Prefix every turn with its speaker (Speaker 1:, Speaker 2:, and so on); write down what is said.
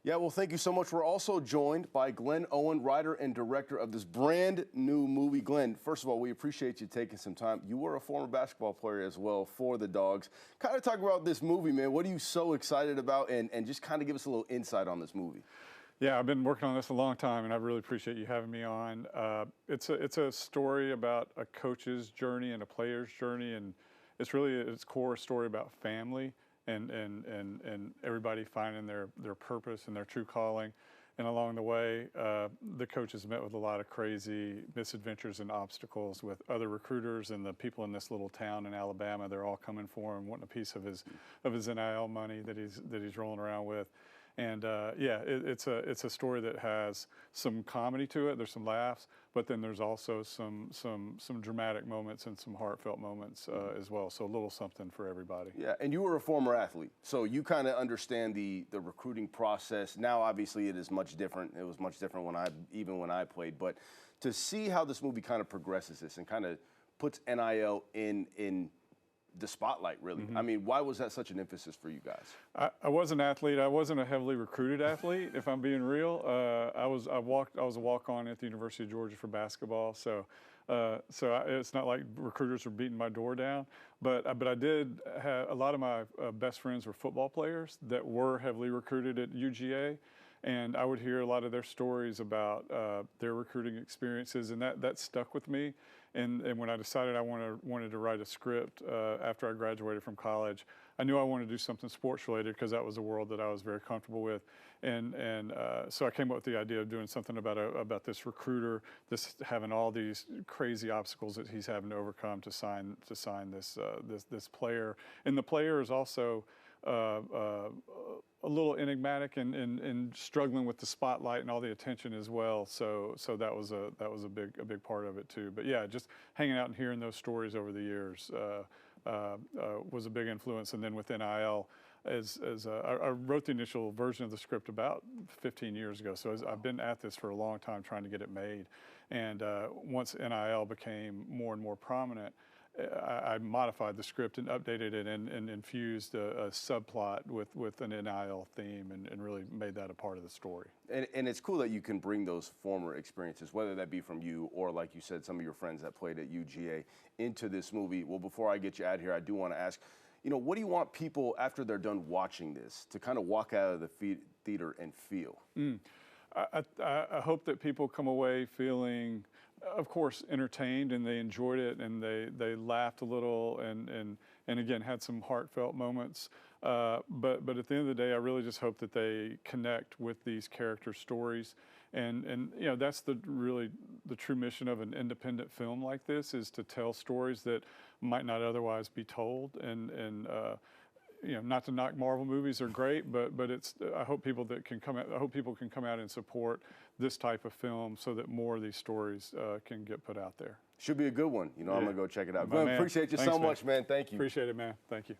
Speaker 1: Yeah, well, thank you so much. We're also joined by Glen Owen, writer and director of this brand new movie. Glen, first of all, we appreciate you taking some time. You were a former basketball player as well for the Dogs. Kind of talk about this movie, man. What are you so excited about? And just kind of give us a little insight on this movie.
Speaker 2: Yeah, I've been working on this a long time, and I really appreciate you having me on. It's a story about a coach's journey and a player's journey, and it's really its core story about family and everybody finding their purpose and their true calling. And along the way, the coaches met with a lot of crazy misadventures and obstacles with other recruiters and the people in this little town in Alabama. They're all coming for him, wanting a piece of his NIL money that he's rolling around with. And yeah, it's a story that has some comedy to it. There's some laughs, but then there's also some dramatic moments and some heartfelt moments as well. So a little something for everybody.
Speaker 1: Yeah, and you were a former athlete, so you kind of understand the recruiting process. Now, obviously, it is much different. It was much different even when I played. But to see how this movie kind of progresses this and kind of puts NIL in the spotlight, really. I mean, why was that such an emphasis for you guys?
Speaker 2: I was an athlete. I wasn't a heavily recruited athlete, if I'm being real. I was a walk-on at the University of Georgia for basketball, so it's not like recruiters were beating my door down. But I did have a lot of my best friends were football players that were heavily recruited at UGA. And I would hear a lot of their stories about their recruiting experiences, and that stuck with me. And when I decided I wanted to write a script after I graduated from college, I knew I wanted to do something sports related because that was a world that I was very comfortable with. And so I came up with the idea of doing something about this recruiter, having all these crazy obstacles that he's having to overcome to sign this player. And the player is also a little enigmatic and struggling with the spotlight and all the attention as well. So that was a big part of it too. But yeah, just hanging out and hearing those stories over the years was a big influence. And then with NIL, I wrote the initial version of the script about 15 years ago. So I've been at this for a long time trying to get it made. And once NIL became more and more prominent, I modified the script and updated it and infused a subplot with an NIL theme and really made that a part of the story.
Speaker 1: And it's cool that you can bring those former experiences, whether that be from you or, like you said, some of your friends that played at UGA, into this movie. Well, before I get you out here, I do want to ask, what do you want people, after they're done watching this, to kind of walk out of the theater and feel?
Speaker 2: I hope that people come away feeling, of course, entertained, and they enjoyed it, and they laughed a little, and again had some heartfelt moments. But at the end of the day, I really just hope that they connect with these character stories, and that's really the true mission of an independent film like this, is to tell stories that might not otherwise be told, and not to knock Marvel movies, are great, but I hope people can come out and support this type of film so that more of these stories can get put out there.
Speaker 1: Should be a good one. I'm gonna go check it out.
Speaker 2: Glen,
Speaker 1: appreciate you so much, man. Thank you.
Speaker 2: Appreciate it, man. Thank you.